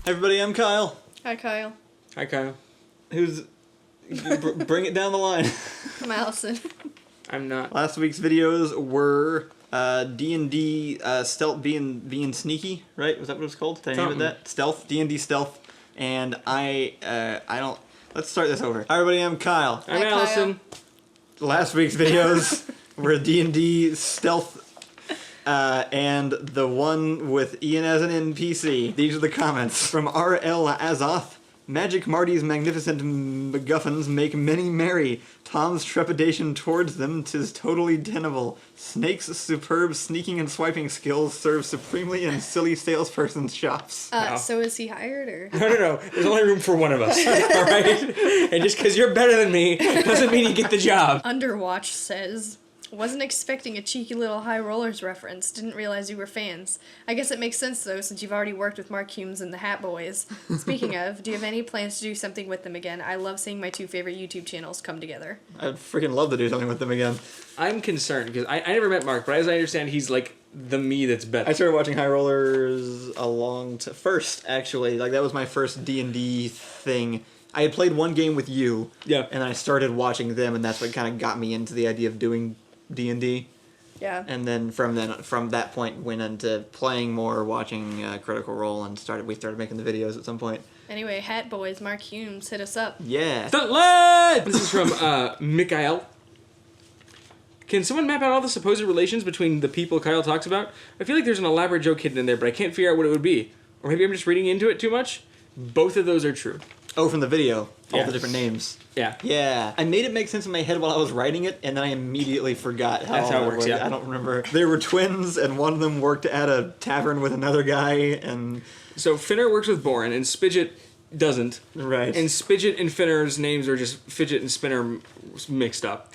Hey everybody, I'm Kyle. Hi, Kyle. Hi, Kyle. Who's... bring it down the line. I'm Allison. I'm not. Last week's videos were D&D stealth being sneaky, right? Was that what it was called? Did I name it that? Stealth, D&D stealth. And I don't... Let's start this over. Hi everybody, I'm Kyle. I'm Hi, Allison. Last week's videos were D&D stealth and the one with Ian as an NPC. These are the comments from R.L. Azoth. Magic Marty's magnificent MacGuffins make many merry. Tom's trepidation towards them 'tis totally tenable. Snake's superb sneaking and swiping skills serve supremely in silly salesperson's shops. So is he hired, or? No. There's only room for one of us. All right? And just because you're better than me doesn't mean you get the job. Underwatch says, wasn't expecting a cheeky little High Rollers reference. Didn't realize you were fans. I guess it makes sense, though, since you've already worked with Mark Humes and the Hat Boys. Speaking of, do you have any plans to do something with them again? I love seeing my two favorite YouTube channels come together. I'd freaking love to do something with them again. I'm concerned because I never met Mark, but as I understand, he's like the me that's better. I started watching High Rollers first, actually. Like, that was my first D&D thing. I had played one game with you, and I started watching them, and that's what kind of got me into the idea of doing D&D. Yeah. And then from that point went into playing more, watching Critical Role, and we started making the videos at some point. Anyway, Hat Boys, Mark Humes, hit us up. Yeah. Stuntland! This is from Micaela. Can someone map out all the supposed relations between the people Kyle talks about? I feel like there's an elaborate joke hidden in there, but I can't figure out what it would be. Or maybe I'm just reading into it too much? Both of those are true. Oh, from the video. All Yeah. the different names. Yeah. Yeah. I made it make sense in my head while I was writing it, and then I immediately forgot how That's how it that works, worked. yeah. I don't remember. They were twins, and one of them worked at a tavern with another guy, and... So Finner works with Boren, and Spidget doesn't. Right. And Spidget and Finner's names are just Fidget and Spinner mixed up.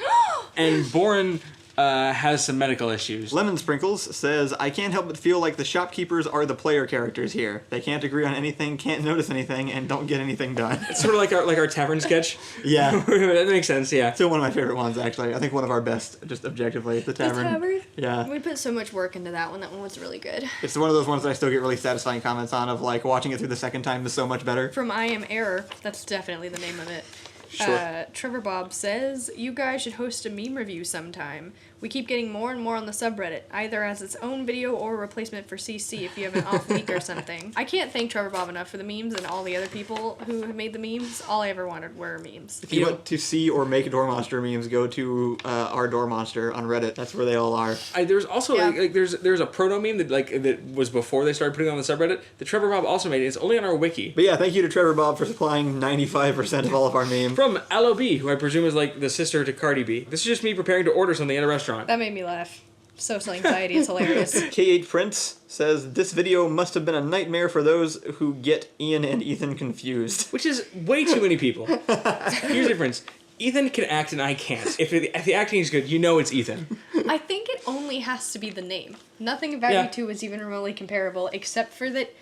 And Boren has some medical issues. Lemon Sprinkles says, I can't help but feel like the shopkeepers are the player characters here. They can't agree on anything, can't notice anything, and don't get anything done. It's sort of like our tavern sketch. Yeah. That makes sense, yeah. Still one of my favorite ones, actually. I think one of our best, just objectively, the tavern. The tavern? Yeah. We put so much work into that one. That one was really good. It's one of those ones that I still get really satisfying comments on, of like, watching it through the second time is so much better. From I Am Error. That's definitely the name of it. Sure. Trevor Bob says, you guys should host a meme review sometime. We keep getting more and more on the subreddit, either as its own video or a replacement for CC if you have an off week or something. I can't thank Trevor Bob enough for the memes and all the other people who have made the memes. All I ever wanted were memes. If you want to see or make Door Monster memes, go to our Door Monster on Reddit. That's where they all are. There's also there's a proto meme that was before they started putting it on the subreddit that Trevor Bob also made. It's only on our wiki. But yeah, thank you to Trevor Bob for supplying 95% of all of our memes. From LOB, who I presume is like the sister to Cardi B. This is just me preparing to order something at a restaurant. That made me laugh. Social anxiety is hilarious. K8 Prince says, this video must have been a nightmare for those who get Ian and Ethan confused. Which is way too many people. Here's the difference. Ethan can act and I can't. If the acting is good, you know it's Ethan. I think it only has to be the name. Nothing about you two is even remotely comparable, except for that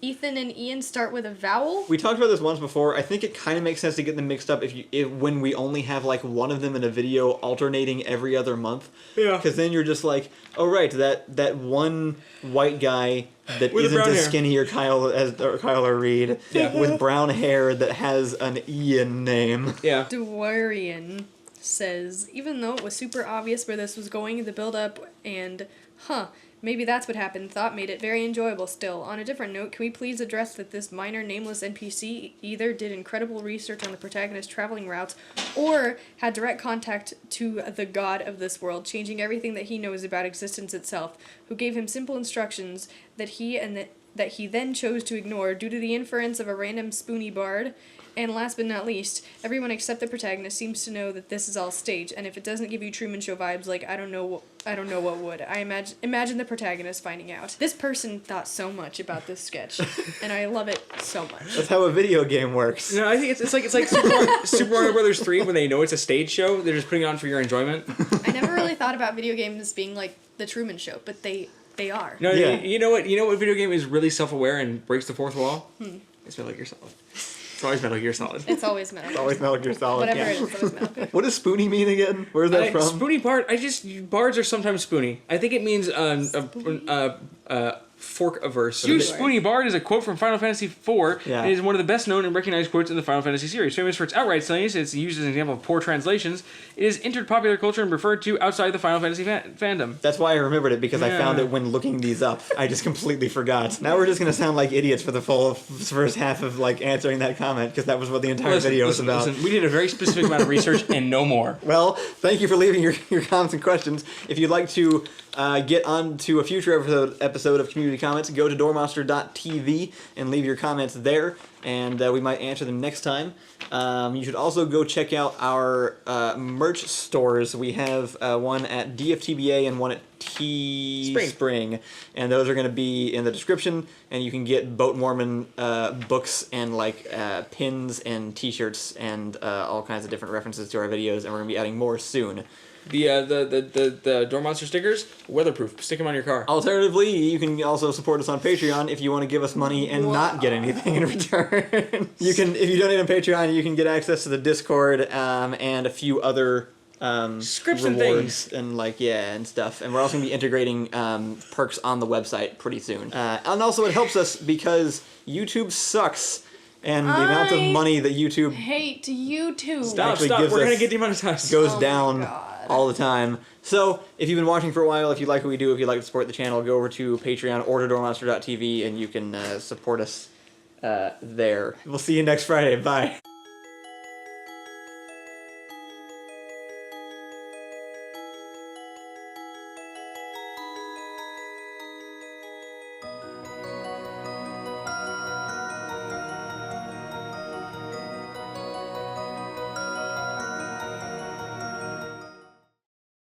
Ethan and Ian start with a vowel. We talked about this once before. I think it kind of makes sense to get them mixed up when we only have like one of them in a video alternating every other month. Yeah. Because then you're just like, oh right, that one white guy that with isn't as skinny or Kyle or Reed with brown hair that has an Ian name. Yeah. Dwarian says, even though it was super obvious where this was going, the build up and maybe that's what happened. Thought made it very enjoyable still. On a different note, can we please address that this minor nameless NPC either did incredible research on the protagonist's traveling routes or had direct contact to the god of this world, changing everything that he knows about existence itself, who gave him simple instructions that he then chose to ignore due to the inference of a random spoony bard. And last but not least, everyone except the protagonist seems to know that this is all staged, and if it doesn't give you Truman Show vibes, like, I don't know what would. I imagine the protagonist finding out. This person thought so much about this sketch, and I love it so much. That's how a video game works. No, I think it's like Super Mario Brothers 3 when they know it's a stage show. They're just putting it on for your enjoyment. I never really thought about video games being like the Truman Show, but they are. No, you know what video game is really self-aware and breaks the fourth wall? It's Metal Gear Solid. It's always Metal Gear Solid. It's always Metal Gear. It's always Metal Gear Solid. Whatever it is, it's always Metal Gear. What does spoony mean again? Where's that from? Spoony bard. Bards are sometimes spoony. I think it means Fork-averse. Huge Spoony Bard is a quote from Final Fantasy IV, Yeah. and is one of the best known and recognized quotes in the Final Fantasy series. Famous for its outright silliness, it's used as an example of poor translations. It has entered popular culture and referred to outside the Final Fantasy fandom. That's why I remembered it, because I found it when looking these up. I just completely forgot. Now we're just going to sound like idiots for the full first half of like answering that comment, because that was what the entire video was about. Listen, we did a very specific amount of research and no more. Well, thank you for leaving your comments and questions. If you'd like to get on to a future episode of Community Comments, go to doormonster.tv and leave your comments there, and we might answer them next time. You should also go check out our merch stores. We have one at DFTBA and one at Teespring, and those are going to be in the description, and you can get Boat Mormon books and like pins and t-shirts and all kinds of different references to our videos, and we're going to be adding more soon. The Door Monster stickers, weatherproof. Stick them on your car. Alternatively, you can also support us on Patreon if you want to give us money and not get anything in return. You can, if you donate on Patreon, you can get access to the Discord and a few other scripts rewards and things and like and stuff. And we're also gonna be integrating perks on the website pretty soon. And also, it helps us because YouTube sucks. And the amount of money that YouTube hate YouTube. Stop! actually We're gives gonna us get demonetized. goes Oh down my God. all the time. So if you've been watching for a while, if you like what we do, if you'd like to support the channel, go over to Patreon or to doormonster.tv and you can support us there. We'll see you next Friday. Bye.